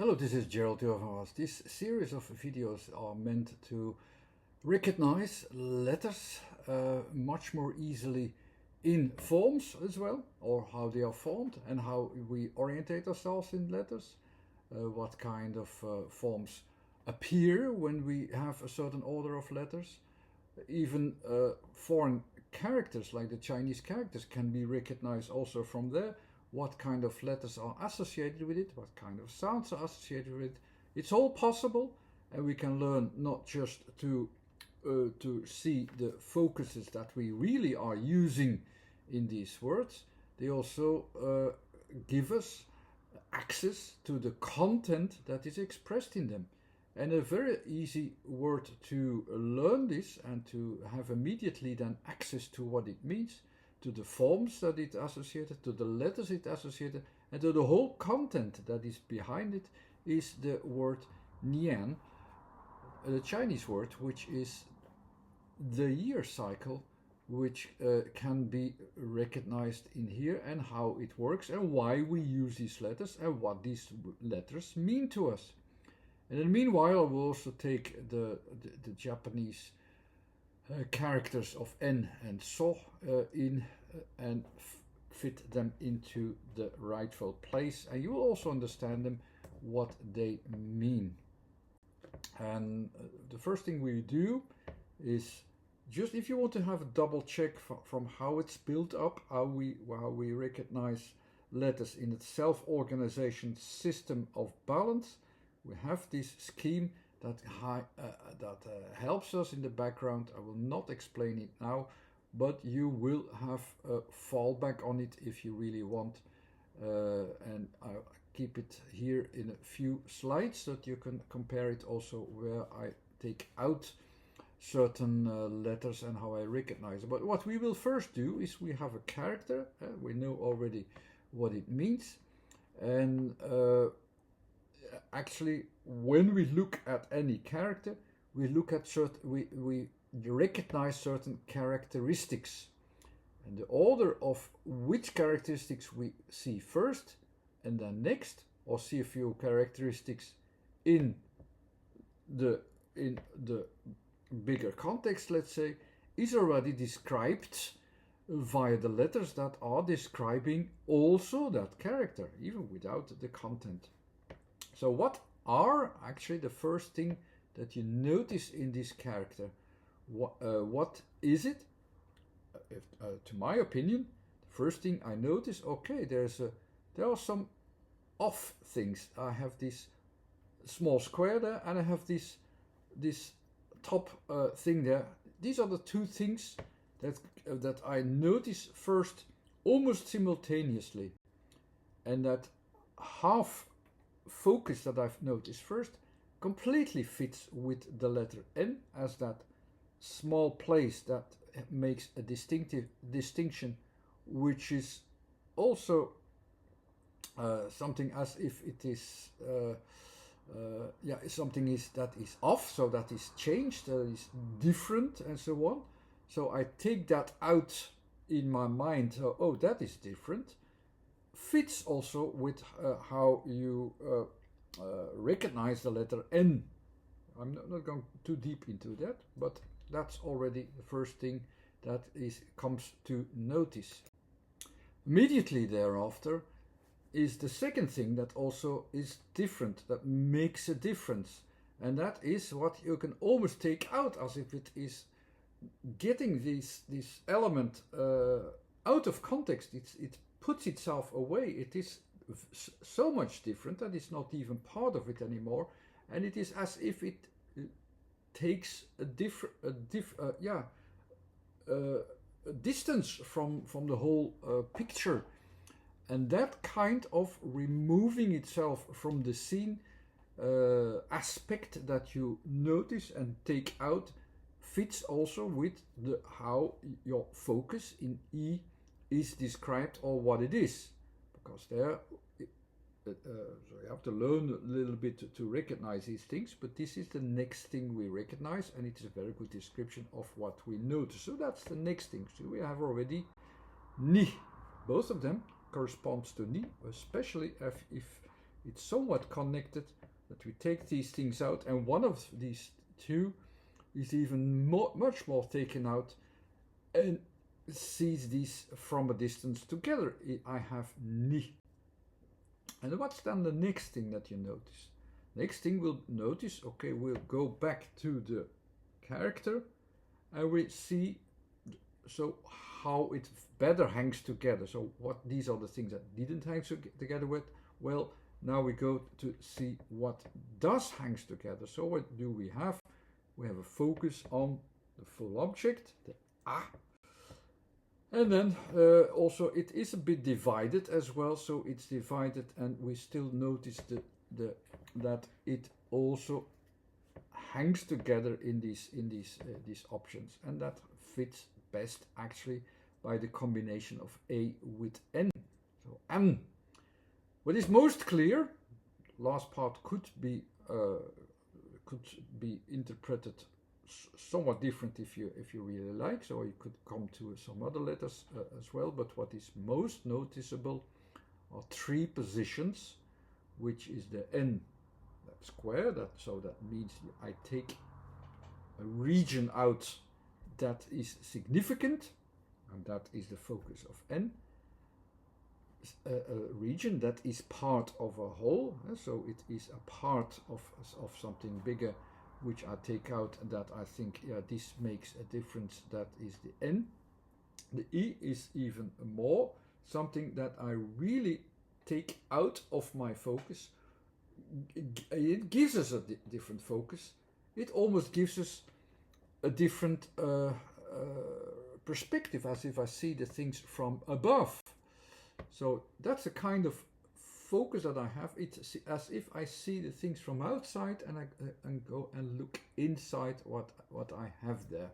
Hello, this is Gerald Jovenwas. This series of videos are meant to recognize letters much more easily in forms as well, or how they are formed and how we orientate ourselves in letters, what kind of forms appear when we have a certain order of letters. Even foreign characters like the Chinese characters can be recognized also from there. What kind of letters are associated with it, what kind of sounds are associated with it. It's all possible, and we can learn not just to see the focuses that we really are using in these words. They also give us access to the content that is expressed in them. And a very easy word to learn this and to have immediately then access to what it means, to the forms that it associated, to the letters it associated, and to the whole content that is behind it, is the word nian, the Chinese word, which is the year cycle, which can be recognized in here, and how it works and why we use these letters and what these letters mean to us. And in the meanwhile, I will also take the Japanese characters of N and So in and fit them into the rightful place, and you will also understand them, what they mean. And the first thing we do is, just if you want to have a double check from how it's built up, how we recognize letters in its self-organization system of balance, we have this scheme that helps us in the background. I will not explain it now, but you will have a fallback on it if you really want. And I'll keep it here in a few slides so that you can compare it also where I take out certain letters and how I recognize it. But what we will first do is we have a character. We know already what it means. And actually, when we look at any character, we look at we recognize certain characteristics, and the order of which characteristics we see first and then next, or see a few characteristics in the bigger context, let's say, is already described via the letters that are describing also that character, even without the content. So what are actually the first thing that you notice in this character? What is it? To my opinion, the first thing I notice, okay, there are some off things. I have this small square there, and I have this top thing there. These are the two things that I notice first, almost simultaneously, and that half focus that I've noticed first completely fits with the letter N as that small place that makes a distinctive distinction, which is also something as if it is something that is off, so that is changed, that is different, and so on. So I take that out in my mind. So, oh, that is different. Fits also with how you recognize the letter N. I'm not going too deep into that, but that's already the first thing that comes to notice. Immediately thereafter is the second thing that also is different, that makes a difference, and that is what you can almost take out as if it is getting this element out of context. It puts itself away. It is so much different that it's not even part of it anymore, and it is as if it takes a distance from the whole picture, and that kind of removing itself from the scene aspect that you notice and take out fits also with how your focus in E is described, or what it is, because there so you have to learn a little bit to recognize these things, but this is the next thing we recognize, and it is a very good description of what we notice. So that's the next thing. So we have already Ni. Both of them corresponds to Ni, especially if it's somewhat connected, that we take these things out, and one of these two is even much more taken out and sees these from a distance together. I have ni. And what's then the next thing that you notice? Next thing we'll notice, okay, we'll go back to the character and we see so how it better hangs together. So what these are the things that didn't hang together with. Well, now we go to see what does hangs together. So what do we have? We have a focus on the full object, the ah. And then also it is a bit divided as well. So it's divided, and we still notice that it also hangs together in these options, and that fits best actually by the combination of A with N. So N. What is most clear, last part could be interpreted somewhat different if you really like, so you could come to some other letters as well, but what is most noticeable are three positions, which is the N square, so that means I take a region out that is significant, and that is the focus of N. A region that is part of a whole, so it is a part of something bigger, which I take out, that I think, yeah, this makes a difference, that is the N. The E is even more something that I really take out of my focus. It gives us a different focus. It almost gives us a different perspective, as if I see the things from above. So that's a kind of focus that I have. It's as if I see the things from outside, and I go and look inside what I have there.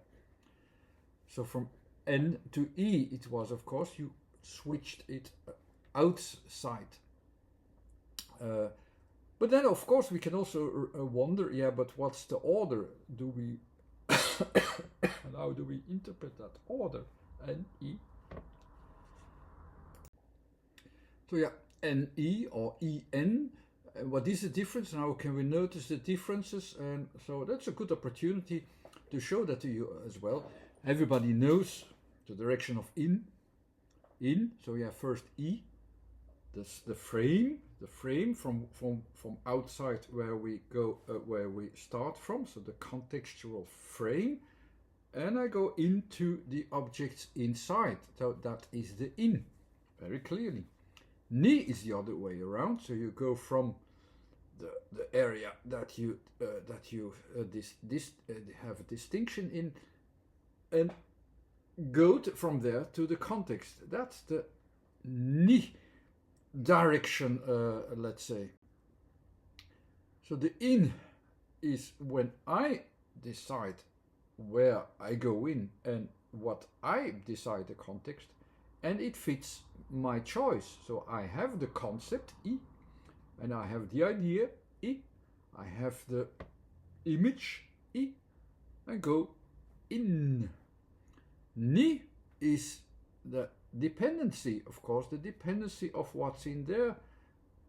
So from N to E, it was, of course, you switched it outside. But then, of course, we can also wonder, yeah, but what's the order? Do we and how do we interpret that order? N, E. So yeah, NE or EN. What is the difference? How can we notice the differences? And so that's a good opportunity to show that to you as well. Everybody knows the direction of in. So yeah, first E. That's the frame from outside where we go, where we start from. So the contextual frame. And I go into the objects inside. So that is the in, very clearly. Ni is the other way around, so you go from the area that you have a distinction in, and go from there to the context. That's the ni direction, let's say. So the in is when I decide where I go in and what I decide the context, and it fits my choice. So I have the concept I, and I have the idea I have the image I go in. Ni is the dependency, of course, the dependency of what's in there,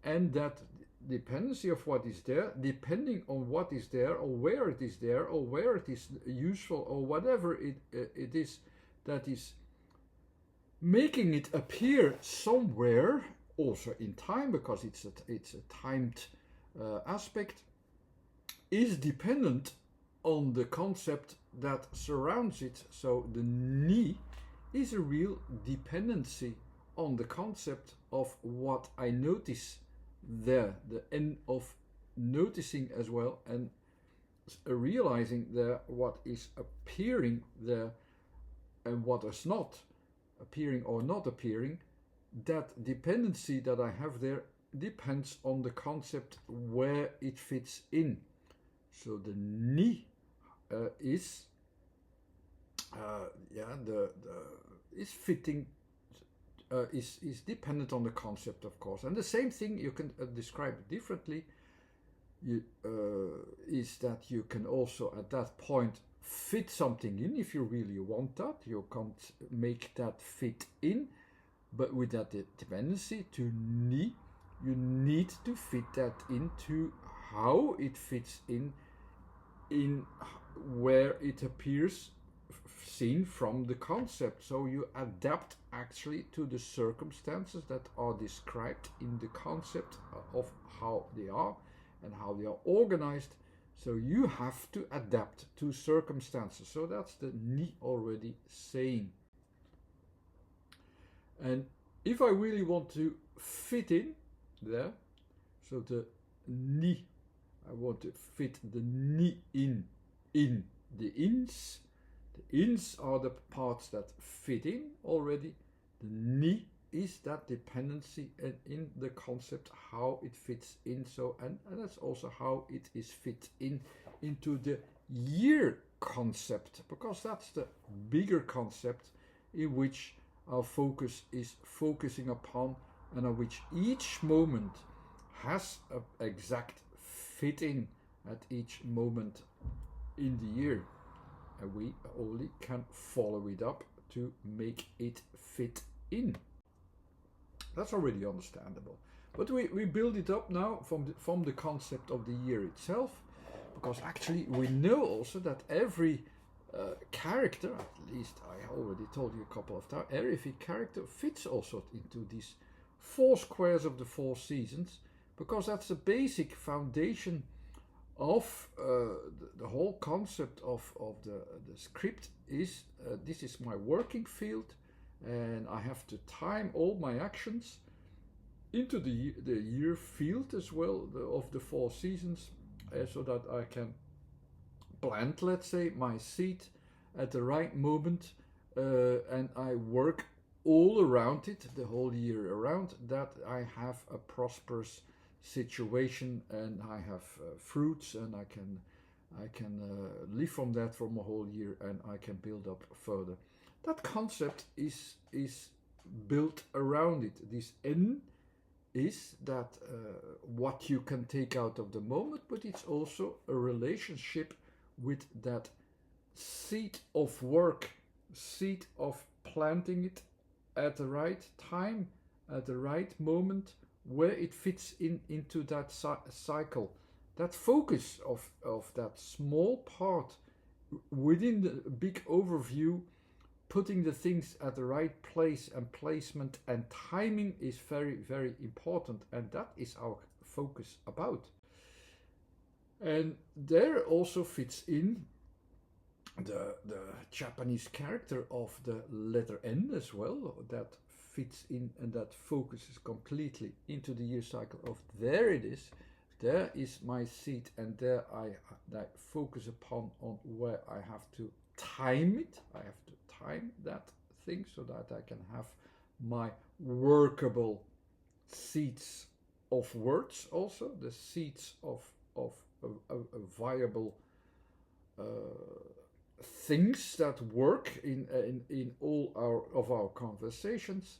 and that dependency of what is there, depending on what is there, or where it is there, or where it is useful, or whatever it is, that is making it appear somewhere, also in time, because it's a timed aspect, is dependent on the concept that surrounds it. So the ni is a real dependency on the concept of what I notice there, the N of noticing as well, and realizing there what is appearing there and what is not appearing or not appearing. That dependency that I have there depends on the concept where it fits in. So the ni is is fitting, is dependent on the concept, of course. And the same thing you can describe differently. Is that you can also at that point fit something in if you really want that. You can't make that fit in, but with that dependency to ni, you need to fit that into how it fits in where it appears seen from the concept. So you adapt actually to the circumstances that are described in the concept of how they are and how they are organized. So you have to adapt to circumstances. So that's the ni already saying. And if I really want to fit in there, so the ni, I want to fit the ni in the ins. The ins are the parts that fit in already. The ni is that dependency in the concept, how it fits in. So and that's also how it is fit into the year concept, because that's the bigger concept in which our focus is focusing upon, and on which each moment has an exact fitting at each moment in the year, and we only can follow it up to make it fit in. That's already understandable, but we build it up now from the concept of the year itself, because actually we know also that every character, at least I already told you a couple of times, every character fits also into these 4 squares of the 4 seasons, because that's the basic foundation of the whole concept of the script. Is this is my working field, and I have to time all my actions into the year field as well, of the 4 seasons, so that I can plant, let's say, my seed at the right moment, and I work all around it the whole year around, that I have a prosperous situation, and I have fruits, and I can live from that from a whole year, and I can build up further. That concept is built around it. This N is that what you can take out of the moment, but it's also a relationship with that seed of work, seed of planting it at the right time, at the right moment, where it fits into that cycle. That focus of that small part within the big overview, putting the things at the right place, and placement and timing is very, very important, and that is our focus about. And there also fits in the Japanese character of the letter N as well, that fits in, and that focuses completely into the year cycle of there it is, there is my seed, and there I focus upon on where I have to time it. I have to time that thing so that I can have my workable seeds of words, also the seeds of viable things that work in all our conversations.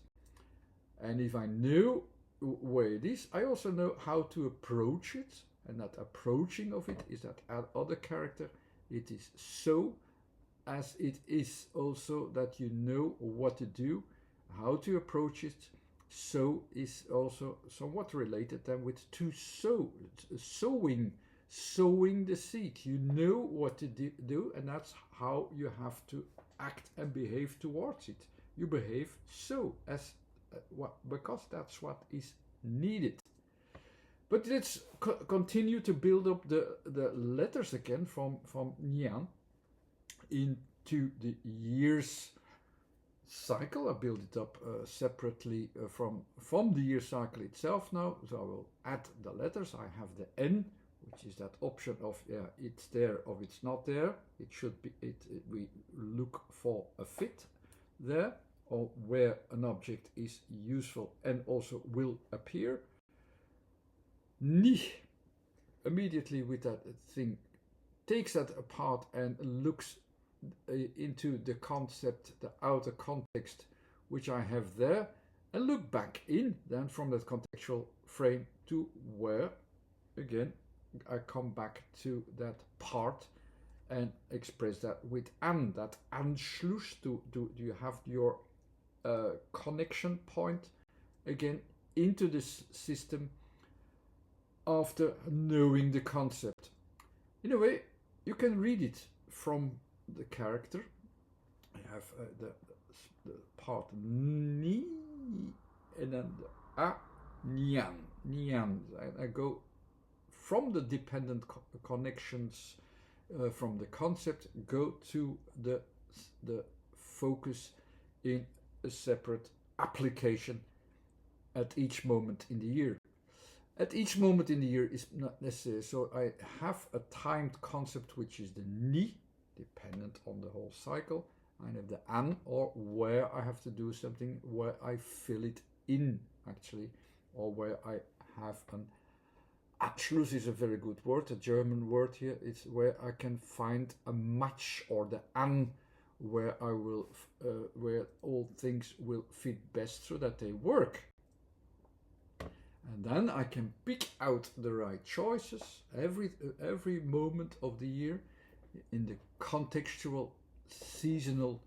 And if I know where it is, I also know how to approach it, and that approaching of it is that other character. It is so as it is also that you know what to do, how to approach it. So is also somewhat related then with to sow, sowing the seed. You know what to do, and that's how you have to act and behave towards it. You behave so as because that's what is needed. But let's continue to build up the letters again from nian into the year's cycle. I build it up separately from the year cycle itself now. So I will add the letters. I have the N, which is that option of it's there or it's not there. It should be we look for a fit there, or where an object is useful and also will appear. Ni, immediately with that thing, takes that apart and looks into the concept, the outer context which I have there, and look back in then from that contextual frame to where again I come back to that part and express that with an, that Anschluss. Do you have your connection point again into this system after knowing the concept. In a way, you can read it from the character. I have the part ni and then the a, nian, nian. I go from the dependent connections from the concept, go to the focus in a separate application at each moment in the year. At each moment in the year is not necessary. So I have a timed concept which is the ni, dependent on the whole cycle. I have the an, or where I have to do something, where I fill it in actually, or where I have an Abschluss is a very good word, a German word here. It's where I can find a match, or the an, where I will, where all things will fit best so that they work. And then I can pick out the right choices every moment of the year in the contextual, seasonal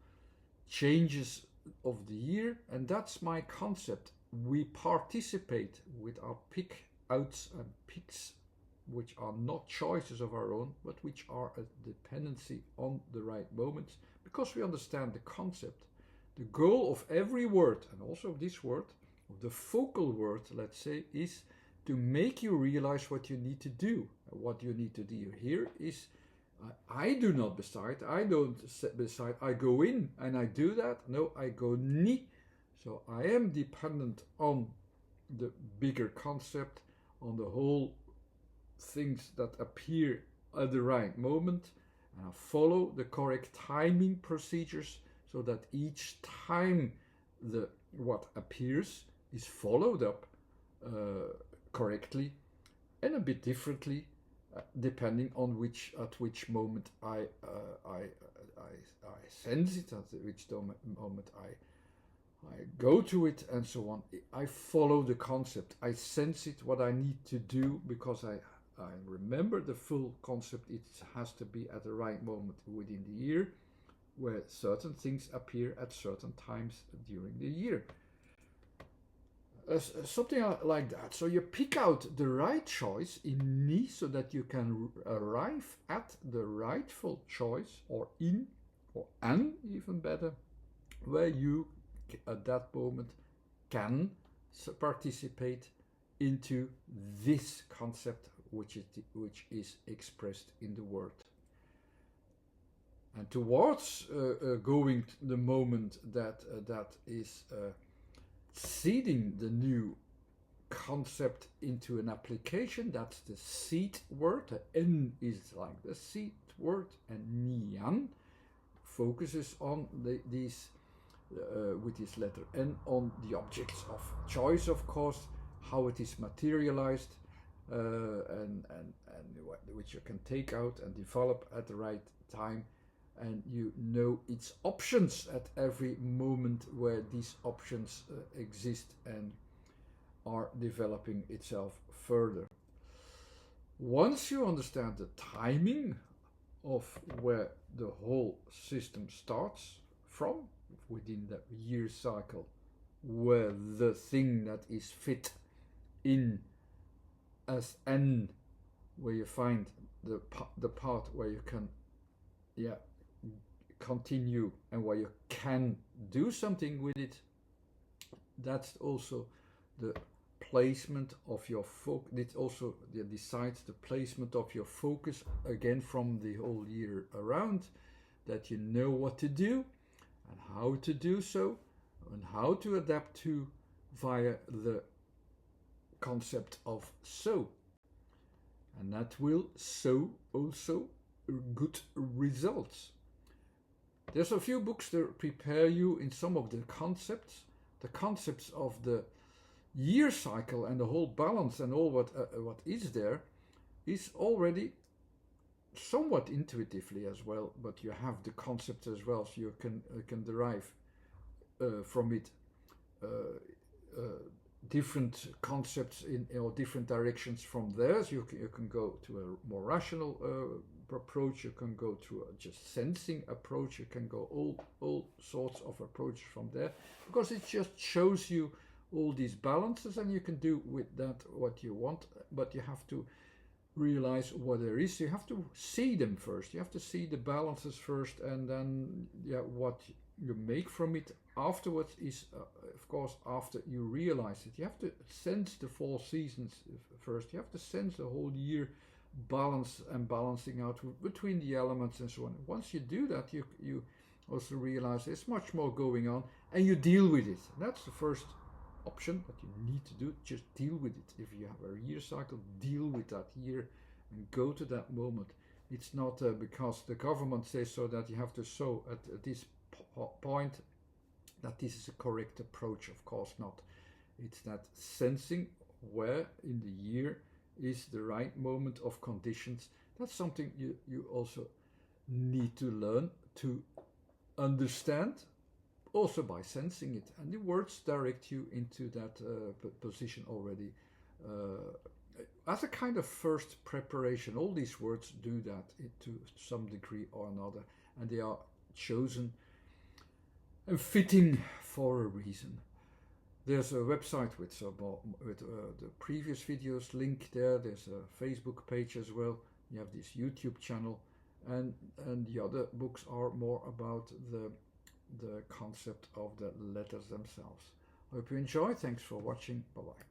changes of the year. And that's my concept. We participate with our pick outs and picks, which are not choices of our own, but which are a dependency on the right moments, because we understand the concept. The goal of every word, and also of this word, of the focal word, let's say, is to make you realize what you need to do. What you need to do here is, I do not decide, I don't decide, I go in and I do that. No, I go ni. So I am dependent on the bigger concept, on the whole things that appear at the right moment, and I follow the correct timing procedures so that each time what appears is followed up correctly and a bit differently, depending on at which moment I sense it, at which moment I go to it, and so on. I follow the concept. I sense it, what I need to do, because I remember the full concept. It has to be at the right moment within the year, where certain things appear at certain times during the year. Something like that. So you pick out the right choice in ni, so that you can arrive at the rightful choice, or in, or an, even better, where you at that moment can participate into this concept which is expressed in the word. And towards going the moment that is seeding the new concept into an application, that's the seed word. The n is like the seed word, and nian focuses on these with this letter n on the objects of choice, of course, how it is materialized, and which you can take out and develop at the right time, and you know its options at every moment where these options exist and are developing itself further. Once you understand the timing of where the whole system starts from, within the year cycle, where the thing that is fit in as n, where you find the part where you can continue and where you can do something with it, that's also the placement of your focus. It also decides the placement of your focus, again from the whole year around, that you know what to do and how to do so, and how to adapt to via the concept of so. And that will sow also good results. There's a few books that prepare you in some of the concepts of the year cycle and the whole balance and all what is there is already somewhat intuitively as well, but you have the concept as well, so you can derive from it different concepts in or different directions from there. So you can go to a more rational approach, you can go to a just sensing approach, you can go all sorts of approaches from there, because it just shows you all these balances, and you can do with that what you want, but you have to realize what there is. You have to see them first. You have to see the balances first, and then what you make from it afterwards is of course after you realize it. You have to sense the 4 seasons first. You have to sense the whole year balance and balancing out between the elements and so on. Once you do that, you also realize there's much more going on, and you deal with it. That's the first option that you need to do. Just deal with it. If you have a year cycle, deal with that year and go to that moment. It's not because the government says so that you have to sow at this point that this is a correct approach. Of course not. It's that sensing where in the year is the right moment of conditions. That's something you also need to learn to understand, also by sensing it, and the words direct you into that position already as a kind of first preparation. All these words do that to some degree or another, and they are chosen and fitting for a reason. There's a website with the previous videos link there. There's a Facebook page as well. You have this YouTube channel, and the other books are more about the concept of the letters themselves. Hope you enjoy. Thanks for watching. Bye bye.